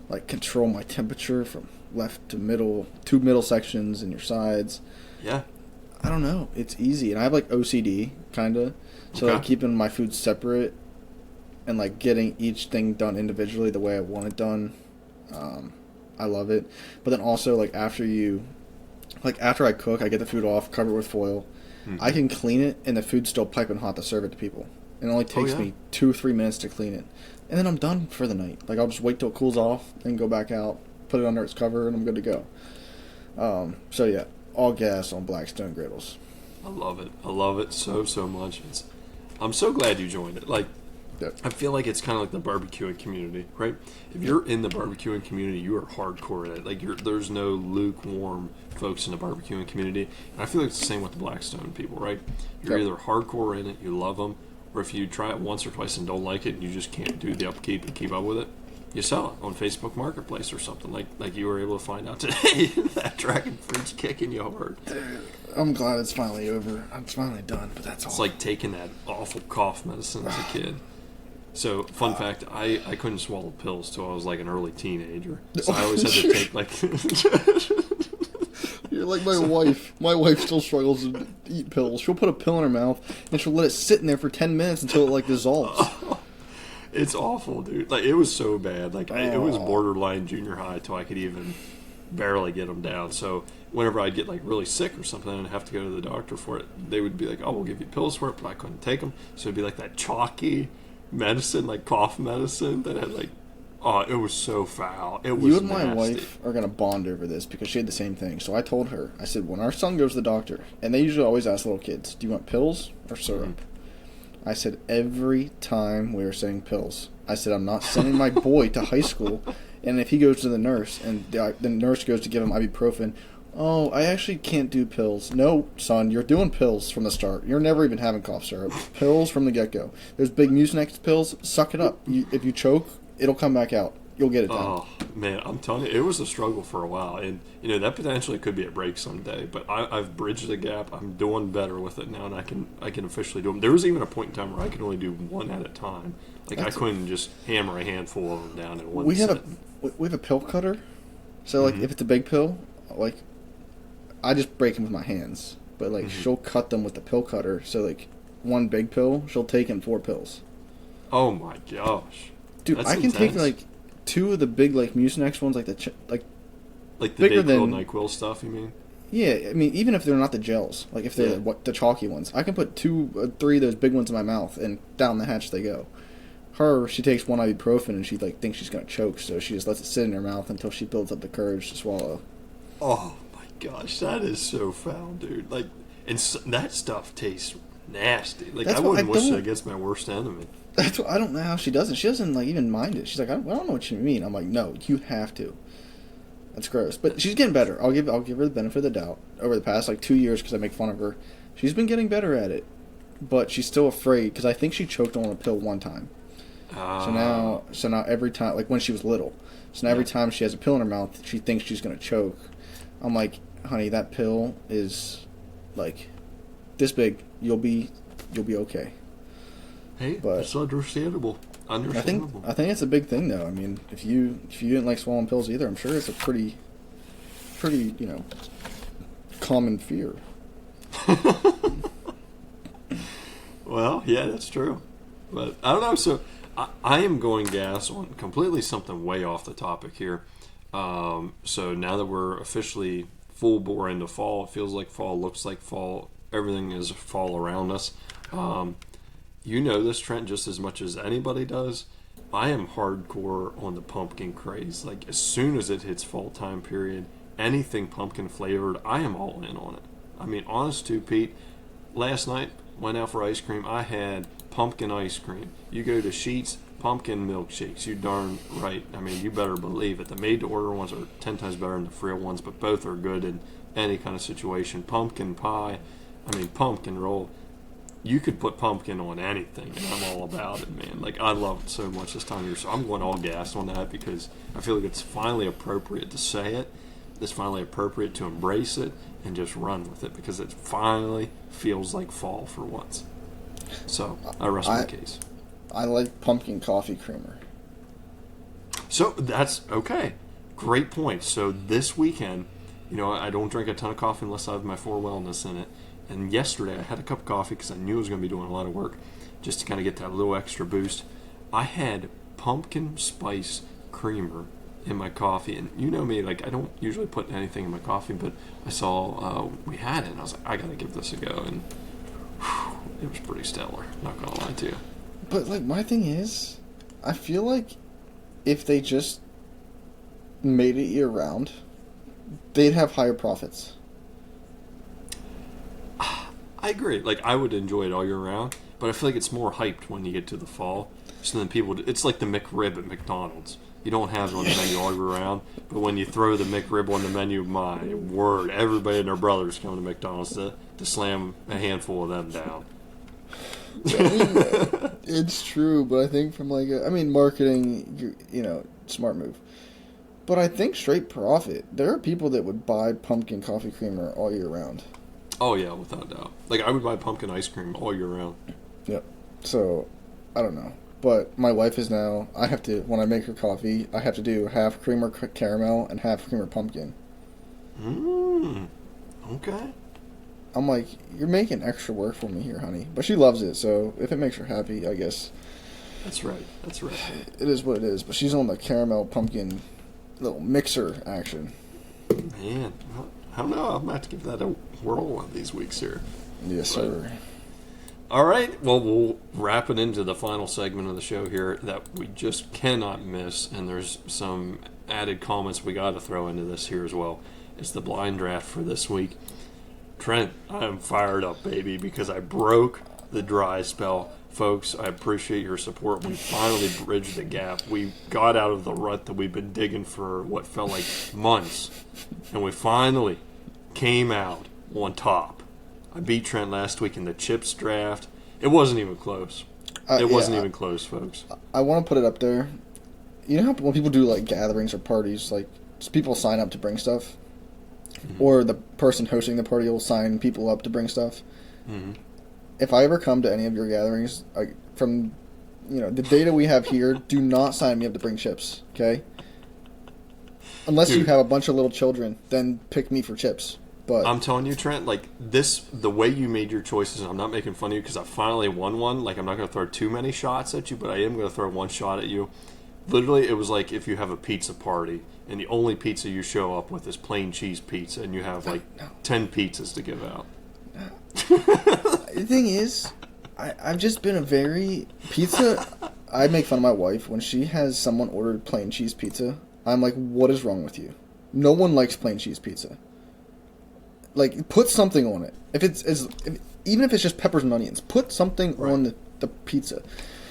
like control my temperature from left to middle, two middle sections and your sides. Yeah. I don't know. It's easy, and I have like OCD kind of, so Okay. like keeping my food separate and like getting each thing done individually the way I want it done. I love it. But then also like after I cook, I get the food off, cover it with foil. Mm-hmm. I can clean it, and the food's still piping hot to serve it to people. It only takes yeah. me 2-3 minutes to clean it, and then I'm done for the night. Like I'll just wait till it cools off, then go back out, put it under its cover, and I'm good to go. So yeah, all gas on Blackstone griddles. I love it. I love it so much. I'm so glad you joined it. Like, Yep. I feel like it's kind of like the barbecuing community, right? If you're in the barbecuing community, you are hardcore at it. Like, there's no lukewarm folks in the barbecuing community. And I feel like it's the same with the Blackstone people, right? You're Yep. either hardcore in it, you love them, or if you try it once or twice and don't like it, and you just can't do the upkeep and keep up with it, you sell it on Facebook Marketplace or something. Like you were able to find out today. That dragon fruit's kicking you hard. I'm glad it's finally over. I'm finally done, but that's all. It's like taking that awful cough medicine as a kid. So, fun fact, I couldn't swallow pills till I was like an early teenager. So I always had to take like... You're like my wife. My wife still struggles to eat pills. She'll put a pill in her mouth, and she'll let it sit in there for 10 minutes until it like dissolves. It's awful, dude. Like, it was so bad. Like, it was borderline junior high till I could even barely get them down. So whenever I'd get like really sick or something and have to go to the doctor for it, they would be like, oh, we'll give you pills for it, but I couldn't take them. So it'd be like that chalky medicine, like cough medicine that had like, oh, it was so foul. It was You and my nasty. wife are going to bond over this because she had the same thing. So I told her, I said, when our son goes to the doctor, and they usually always ask little kids, do you want pills or syrup? Mm-hmm. I said, every time we were saying pills, I said, I'm not sending my boy to high school, and if he goes to the nurse, and the nurse goes to give him ibuprofen, oh, I actually can't do pills. No, son, you're doing pills from the start. You're never even having cough syrup. Pills from the get-go. Those big Mucinex pills, suck it up. If you choke, it'll come back out. You'll get it done. Oh, man, I'm telling you, it was a struggle for a while. And, you know, that potentially could be a break someday. But I've bridged the gap. I'm doing better with it now, and I can officially do them. There was even a point in time where I could only do one at a time. Like, I couldn't just hammer a handful of them down in one we sitting. We have a pill cutter. So, like, if it's a big pill, like, I just break them with my hands. But, like, she'll cut them with the pill cutter. So, like, one big pill, she'll take in 4 pills. Oh, my gosh. Dude, That's I can intense. take, like, 2 of the big, like, Mucinex ones, like the Like the bigger Dayquil, than NyQuil stuff, you mean? Yeah, I mean, even if they're not the gels, like if they're the chalky ones, I can put 2 3 of those big ones in my mouth, and down the hatch they go. Her, she takes one ibuprofen, and she like thinks she's gonna choke, so she just lets it sit in her mouth until she builds up the courage to swallow. Oh, my gosh, that is so foul, dude. Like, and that stuff tastes nasty. Like, That's I what wouldn't I wish it don't- against my worst enemy. That's what, I don't know how she does it. She doesn't like even mind it. She's like, I don't know what you mean. I'm like, no, you have to. That's gross, but she's getting better. I'll give her the benefit of the doubt. Over the past like 2 years, because I make fun of her, she's been getting better at it. But she's still afraid because I think she choked on a pill one time. So now every time, like when she was little, so now every time she has a pill in her mouth, she thinks she's gonna choke. I'm like, honey, that pill is like this big. You'll be okay. Hey, But- it's understandable. I Understandable. think it's a big thing though. I mean, if you didn't like swallowing pills either, I'm sure it's a pretty common fear. Well, yeah, that's true. But I don't know. So I am going gas on completely something way off the topic here. So now that we're officially full bore into fall, it feels like fall, looks like fall. Everything is fall around us. You know this, Trent, just as much as anybody does. I am hardcore on the pumpkin craze. Like, as soon as it hits fall time period, anything pumpkin flavored, I am all in on it. I mean, honest to Pete, last night, went out for ice cream. I had pumpkin ice cream. You go to Sheets, pumpkin milkshakes. You darn right. I mean, you better believe it. The made-to-order ones are 10 times better than the free ones, but both are good in any kind of situation. Pumpkin pie, I mean, pumpkin roll. You could put pumpkin on anything, and I'm all about it, man. Like, I love it so much this time of year. So I'm going all gas on that because I feel like it's finally appropriate to say it. It's finally appropriate to embrace it and just run with it because it finally feels like fall for once. So I rest my case. I like pumpkin coffee creamer. So that's okay. Great point. So this weekend, I don't drink a ton of coffee unless I have my 4Wellness in it. And yesterday I had a cup of coffee because I knew I was going to be doing a lot of work just to kind of get that little extra boost. I had pumpkin spice creamer in my coffee. And you know me, like I don't usually put anything in my coffee, but I saw we had it and I was like, I got to give this a go. And whew, it was pretty stellar, not going to lie to you. But like my thing is, I feel like if they just made it year round, they'd have higher profits. I agree. Like, I would enjoy it all year round, but I feel like it's more hyped when you get to the fall. So then it's like the McRib at McDonald's. You don't have it on the menu all year round, but when you throw the McRib on the menu, my word, everybody and their brothers come to McDonald's to slam a handful of them down. It's true, but I think from marketing, smart move. But I think straight profit. There are people that would buy pumpkin coffee creamer all year round. Oh yeah, without doubt. Like I would buy pumpkin ice cream all year round. Yep. So, I don't know. But my wife is now, when I make her coffee, I have to do half creamer caramel and half creamer pumpkin. Okay. I'm like, you're making extra work for me here, honey. But she loves it, so if it makes her happy, I guess. That's right. It is what it is. But she's on the caramel pumpkin little mixer action. Man, I don't know. I'm going to have to give that a whirl one of these weeks here. Yes, sir. All right. Well, we'll wrap it into the final segment of the show here that we just cannot miss. And there's some added comments we got to throw into this here as well. It's the blind draft for this week. Trent, I am fired up, baby, because I broke the dry spell. Folks, I appreciate your support. We finally bridged the gap. We got out of the rut that we've been digging for what felt like months. And we finally came out on top. I beat Trent last week in the Chips draft. It wasn't even close. It wasn't even close, folks. I want to put it up there. You know how when people do like gatherings or parties, like people sign up to bring stuff? Mm-hmm. Or the person hosting the party will sign people up to bring stuff? Mm-hmm. If I ever come to any of your gatherings, from the data we have here, do not sign me up to bring chips, okay? Unless you have a bunch of little children, then pick me for chips. But I'm telling you, Trent, like the way you made your choices, and I'm not making fun of you because I finally won one. Like, I'm not going to throw too many shots at you, but I am going to throw one shot at you. Literally, it was like if you have a pizza party and the only pizza you show up with is plain cheese pizza, and you have 10 pizzas to give out. The thing is, I've just been a very pizza. I make fun of my wife when she has someone ordered plain cheese pizza. I'm like, what is wrong with you? No one likes plain cheese pizza. Like, put something on it. Even if it's just peppers and onions, put something on the pizza.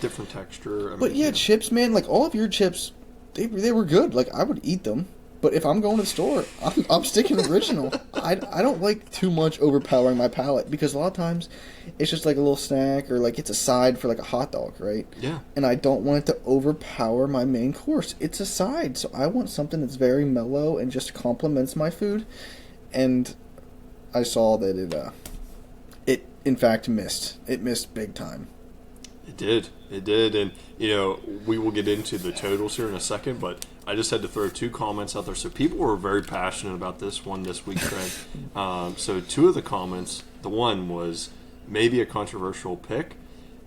Different texture. But chips, man. Like all of your chips, they were good. Like I would eat them. But if I'm going to the store, I'm sticking original. I don't like too much overpowering my palate because a lot of times it's just like a little snack or like it's a side for like a hot dog, right? Yeah. And I don't want it to overpower my main course. It's a side, so I want something that's very mellow and just complements my food. And I saw that it in fact missed. It missed big time. It did, and we will get into the totals here in a second, but I just had to throw two comments out there. So people were very passionate about this one this week, Trent. So two of the comments, the one was maybe a controversial pick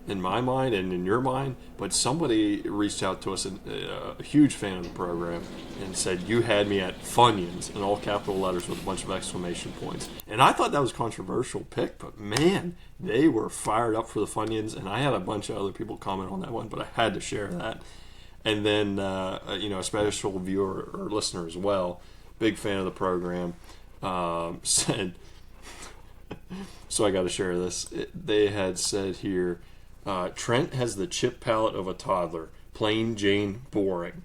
in my mind and in your mind, but somebody reached out to us, a huge fan of the program, and said, you had me at Funyuns in all capital letters with a bunch of exclamation points. And I thought that was a controversial pick, but man, they were fired up for the Funyuns, and I had a bunch of other people comment on that one, but I had to share that. And then, a special viewer or listener as well, big fan of the program, said, so I got to share this. They had said here, Trent has the chip palate of a toddler. Plain Jane boring.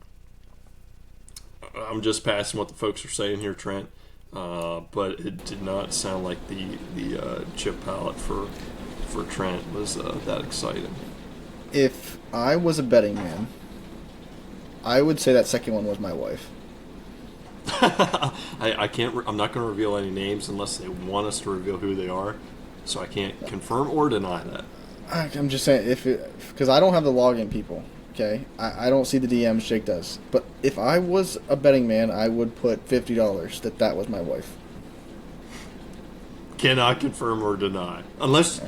I'm just passing what the folks are saying here, Trent. But it did not sound like the chip palate for Trent was that exciting. If I was a betting man, I would say that second one was my wife. I can't. I'm not going to reveal any names unless they want us to reveal who they are. So I can't confirm or deny that. I'm just saying, because I don't have the login people, okay? I don't see the DMs Jake does. But if I was a betting man, I would put $50 that was my wife. Cannot confirm or deny. Unless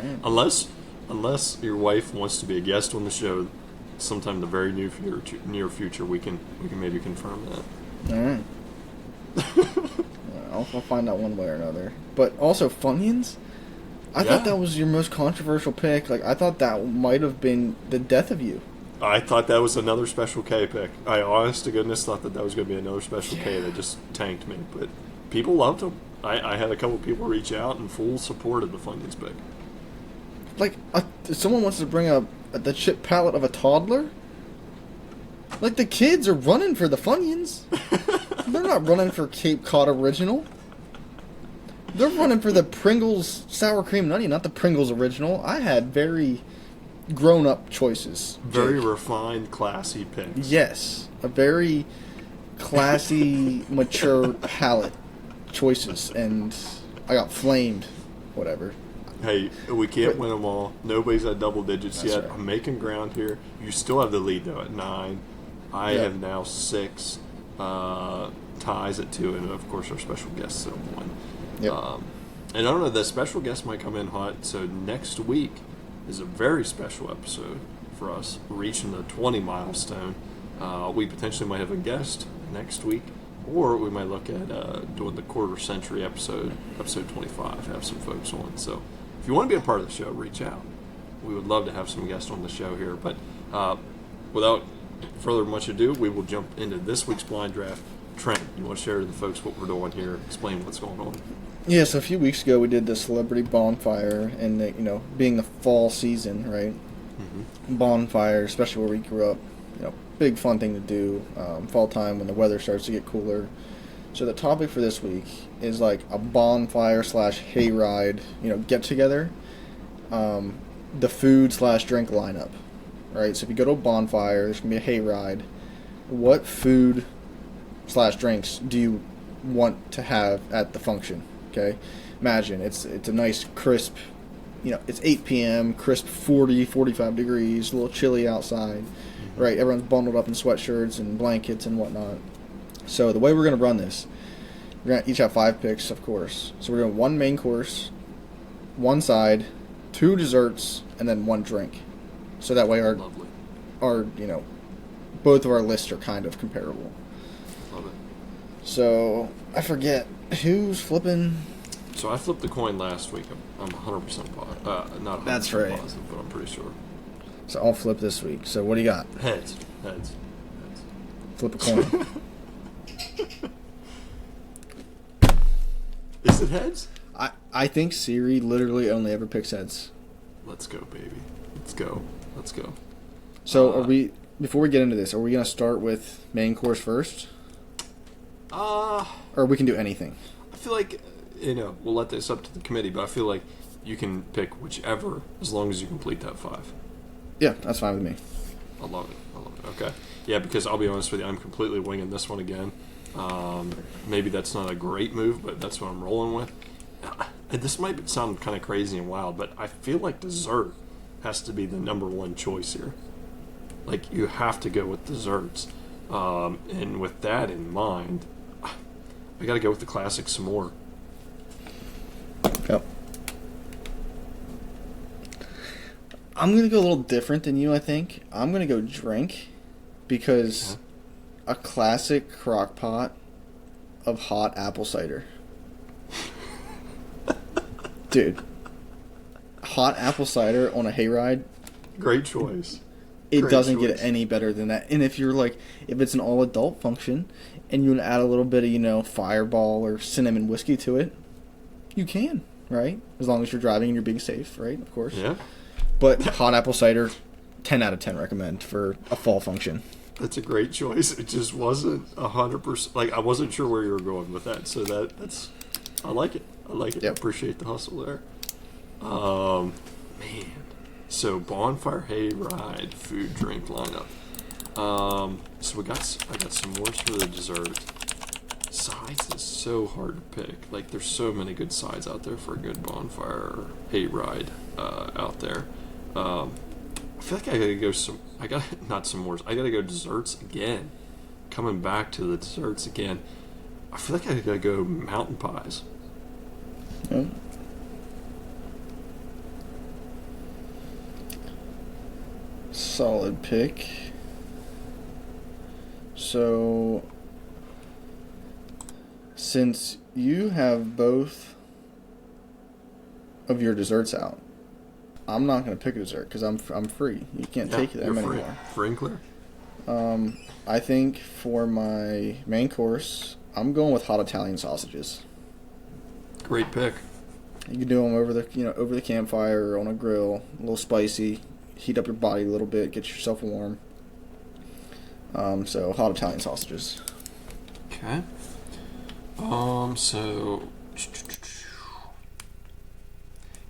your wife wants to be a guest on the show sometime in the very near future, we can maybe confirm that. All right. I'll find out one way or another. But also, Funyuns? I thought that was your most controversial pick. Like, I thought that might have been the death of you. I thought that was another Special K pick. I honest to goodness thought that was going to be another Special K that just tanked me. But people loved him. I had a couple people reach out in full support of the Funyuns pick. Like, if someone wants to bring the chip palette of a toddler, like, the kids are running for the Funyuns. They're not running for Cape Cod Original. They're running for the Pringles Sour Cream and Onion, not the Pringles Original. I had very grown-up choices. Very refined, classy picks. Yes. A very classy, mature palate choices. And I got flamed. Whatever. Hey, we can't win them all. Nobody's at double digits yet. Right. I'm making ground here. You still have the lead, though, at 9. I have now 6. Ties at 2, and of course our special guests at 1. Yep. And I don't know, the special guest might come in hot, so next week is a very special episode for us, reaching the 20 milestone. We potentially might have a guest next week, or we might look at doing the quarter century episode 25, have some folks on. So if you want to be a part of the show, reach out. We would love to have some guests on the show here, but without further much ado, we will jump into this week's blind draft. Trent, you want to share to the folks what we're doing here, explain what's going on? Yeah, so a few weeks ago we did the celebrity bonfire, and being the fall season, right? Mm-hmm. Bonfire, especially where we grew up, big fun thing to do. Fall time when the weather starts to get cooler. So the topic for this week is like a bonfire / hayride, get together. The food / drink lineup, right? So if you go to a bonfire, there's gonna be a hayride. What food / drinks do you want to have at the function? Okay, imagine it's a nice crisp, it's 8 p.m. crisp 45 degrees, a little chilly outside, right? Everyone's bundled up in sweatshirts and blankets and whatnot. So the way we're gonna run this, we're gonna each have 5 picks, of course. So we're doing 1 main course, 1 side, 2 desserts, and then 1 drink. So that way our both of our lists are kind of comparable. Love it. So, I forget. Who's flipping? So I flipped the coin last week. I'm 100% positive. Not 100% That's right. positive, but I'm pretty sure. So I'll flip this week. So what do you got? Heads. Flip a coin. Is it heads? I think Siri literally only ever picks heads. Let's go, baby. Let's go. So before we get into this, are we going to start with main course first? Or we can do anything. I feel like, we'll let this up to the committee, but I feel like you can pick whichever as long as you complete that 5. Yeah, that's fine with me. I love it. Okay. Yeah, because I'll be honest with you, I'm completely winging this one again. Maybe that's not a great move, but that's what I'm rolling with. This might sound kind of crazy and wild, but I feel like dessert has to be the number 1 choice here. Like, you have to go with desserts. And with that in mind, I got to go with the classic s'more. Yep. I'm going to go a little different than you, I think. I'm going to go drink because a classic crock pot of hot apple cider. Dude. Hot apple cider on a hayride. Great choice. It doesn't get any better than that. And if it's an all-adult function and you want to add a little bit of, Fireball or cinnamon whiskey to it, you can, right? As long as you're driving and you're being safe, right? Of course. Yeah. But hot apple cider, 10 out of 10 recommend for a fall function. That's a great choice. It just wasn't 100%. Like, I wasn't sure where you were going with that. So that's, I like it. Yep. I appreciate the hustle there. Man. So bonfire, hayride, food, drink lineup. So I got some more for the dessert. Sides is so hard to pick. Like, there's so many good sides out there for a good bonfire or hayride out there. I feel like I gotta go not some more. I gotta go desserts again. Coming back to the desserts again. I feel like I gotta go mountain pies. Yeah. Solid pick. So, since you have both of your desserts out, I'm not going to pick a dessert because I'm free. You can't take them anymore. Free and clear. I think for my main course, I'm going with hot Italian sausages. Great pick. You can do them over the campfire or on a grill, a little spicy. Heat up your body a little bit, get yourself warm. So hot Italian sausages. Okay. So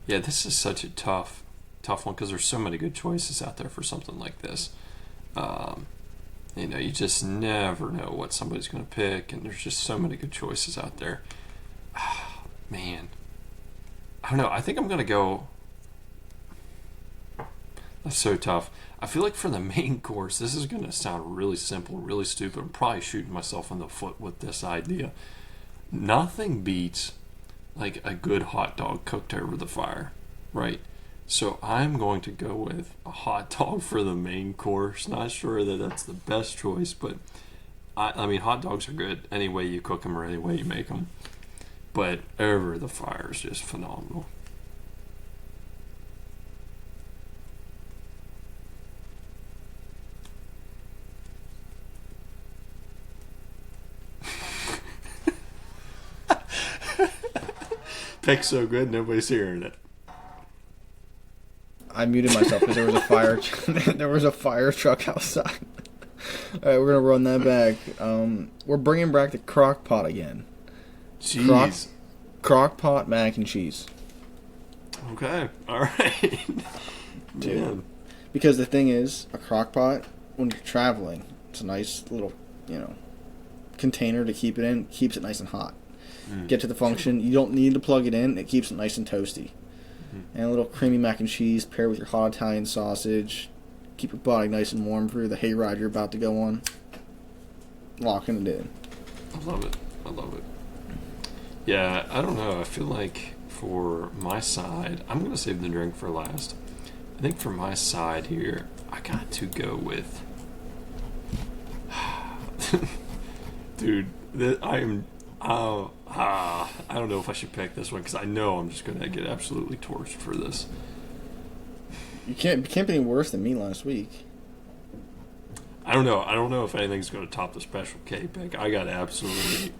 yeah, this is such a tough one because there's so many good choices out there for something like this. You just never know what somebody's going to pick, and there's just so many good choices out there. Man, I don't know. I think I'm going to go. That's so tough. I feel like for the main course, this is going to sound really simple, really stupid. I'm probably shooting myself in the foot with this idea. Nothing beats like a good hot dog cooked over the fire, right? So I'm going to go with a hot dog for the main course. Not sure that that's the best choice, but I mean, hot dogs are good any way you cook them or any way you make them. But over the fire is just phenomenal. Pick's so good, nobody's hearing it. I muted myself because there was a fire. There was a fire truck outside. All right, we're gonna run that back. We're bringing back the crock pot again. Jeez. Crock pot mac and cheese. Okay. All right. Dude. Man. Because the thing is, a crock pot, when you're traveling, it's a nice little, container to keep it in. Keeps it nice and hot. Get to the function. You don't need to plug it in. It keeps it nice and toasty. And a little creamy mac and cheese paired with your hot Italian sausage. Keep your body nice and warm for the hayride you're about to go on. Locking it in. I love it. Yeah, I don't know. I feel like for my side, I'm going to save the drink for last. I think for my side here, I got to go with... Dude, I don't know if I should pick this one because I know I'm just going to get absolutely torched for this. You can't be any worse than me last week. I don't know if anything's going to top the Special K pick. I got absolutely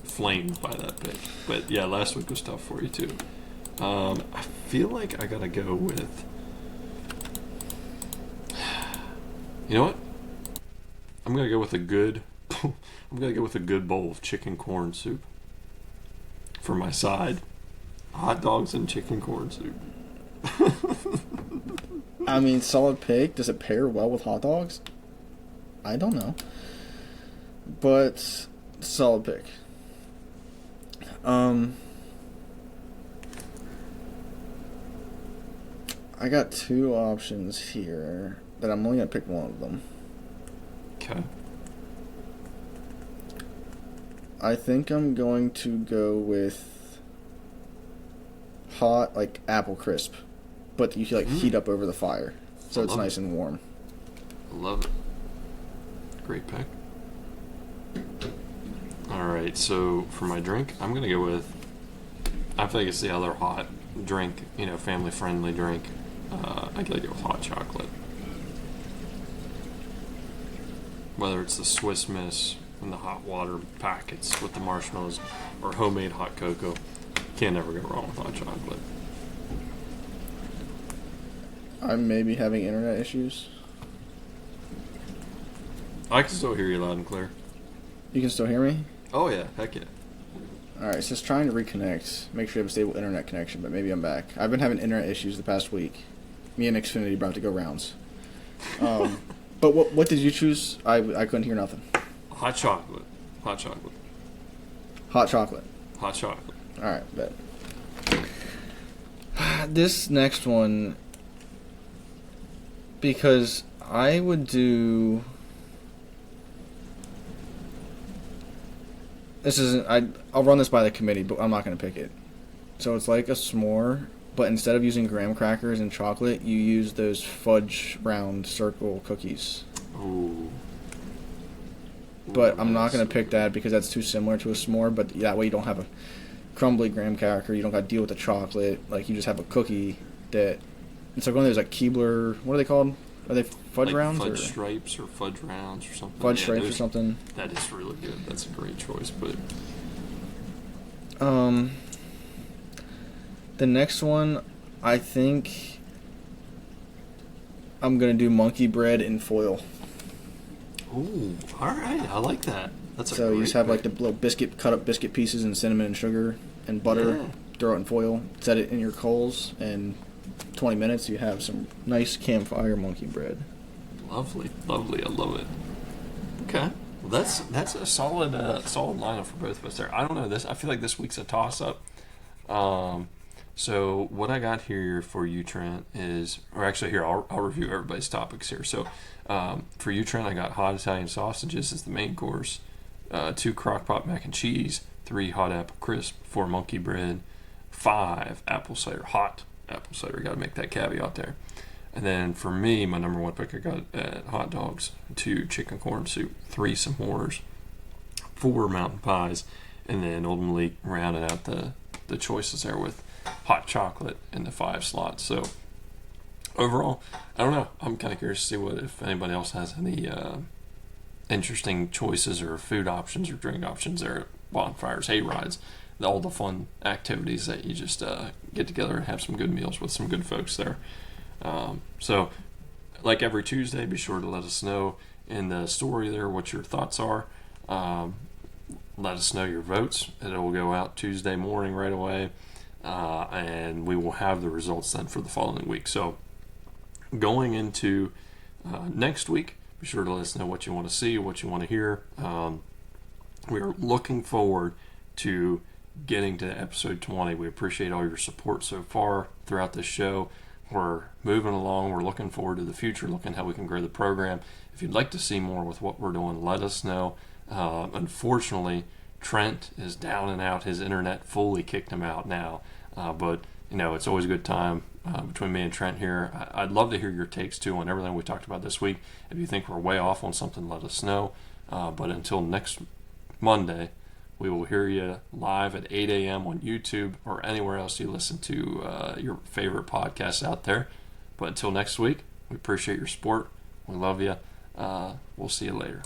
flamed by that pick. But yeah, last week was tough for you too. I feel like I got to go with... You know what? I'm going to go with a good... I'm going to go with a good bowl of chicken corn soup. For my side, hot dogs and chicken corn soup. I mean, solid pick. Does it pair well with hot dogs? I don't know. But, solid pick. I got two options here, but I'm only going to pick one of them. Okay. I think I'm going to go with hot, like apple crisp, but you heat up over the fire, so it's nice and warm. I love it. Great pick. All right, so for my drink, I'm gonna go with. I feel like it's the other hot drink, family-friendly drink. I gotta go with hot chocolate. Whether it's the Swiss Miss and the hot water packets with the marshmallows or homemade hot cocoa, can't ever go wrong with hot chocolate. I'm maybe having internet issues. I can still hear you loud and clear. You can still hear me? Oh yeah, heck yeah. Alright, so just trying to reconnect, make sure you have a stable internet connection, but maybe I'm back. I've been having internet issues the past week. Me and Xfinity about to go rounds. But what did you choose? I couldn't hear nothing. Hot chocolate. Hot chocolate. Hot chocolate. Hot chocolate. Alright, bet. This next one Because I would do. This isn't. I'll run this by the committee, but I'm not going to pick it. So it's like a s'more, but instead of using graham crackers and chocolate, you use those fudge round circle cookies. Ooh. But I'm not going to pick that because that's too similar to a s'more. But that way you don't have a crumbly graham cracker. You don't got to deal with the chocolate. Like, you just have a cookie that. Instead of going, there's like Keebler. What are they called? Are they fudge like rounds? Fudge or stripes or fudge rounds or something. Fudge stripes or something. That is really good. That's a great choice. But the next one, I think I'm going to do monkey bread in foil. ooh, all right. I like that. That's a So you just have like pick. the little cut up biscuit pieces and cinnamon and sugar and butter. Yeah. Throw it in foil. Set it in your coals, and 20 minutes you have some nice campfire monkey bread. Lovely, lovely. I love it. Okay, well that's a solid lineup for both of us there. I don't know this. I feel like this week's a toss up. So what I got here for you, Trent, is, or actually here I'll review everybody's topics here. So for you, Trent, I got hot Italian sausages as the main course, 2 crock-pot mac and cheese, 3 hot apple crisp, 4 monkey bread, 5 hot apple cider. Got to make that caveat there. And then for me, my number one pick, I got hot dogs, 2 chicken corn soup, 3 s'mores, 4 mountain pies, and then ultimately rounded out the choices there with hot chocolate in the 5 slots. So overall, I don't know. I'm kind of curious to see if anybody else has any interesting choices or food options or drink options there at bonfires, hay rides, all the fun activities that you just get together and have some good meals with some good folks there. So like every Tuesday, be sure to let us know in the story there what your thoughts are. Let us know your votes. It will go out Tuesday morning right away, and we will have the results then for the following week. So going into next week, be sure to let us know what you want to see, what you want to hear. We are looking forward to getting to episode 20. We appreciate all your support so far throughout this show. We're moving along. We're looking forward to the future, looking how we can grow the program. If you'd like to see more with what we're doing, let us know. Unfortunately, Trent is down and out. His internet fully kicked him out now. But, it's always a good time between me and Trent here. I'd love to hear your takes, too, on everything we talked about this week. If you think we're way off on something, let us know. But until next Monday, we will hear you live at 8 a.m. on YouTube or anywhere else you listen to your favorite podcasts out there. But until next week, we appreciate your support. We love you. We'll see you later.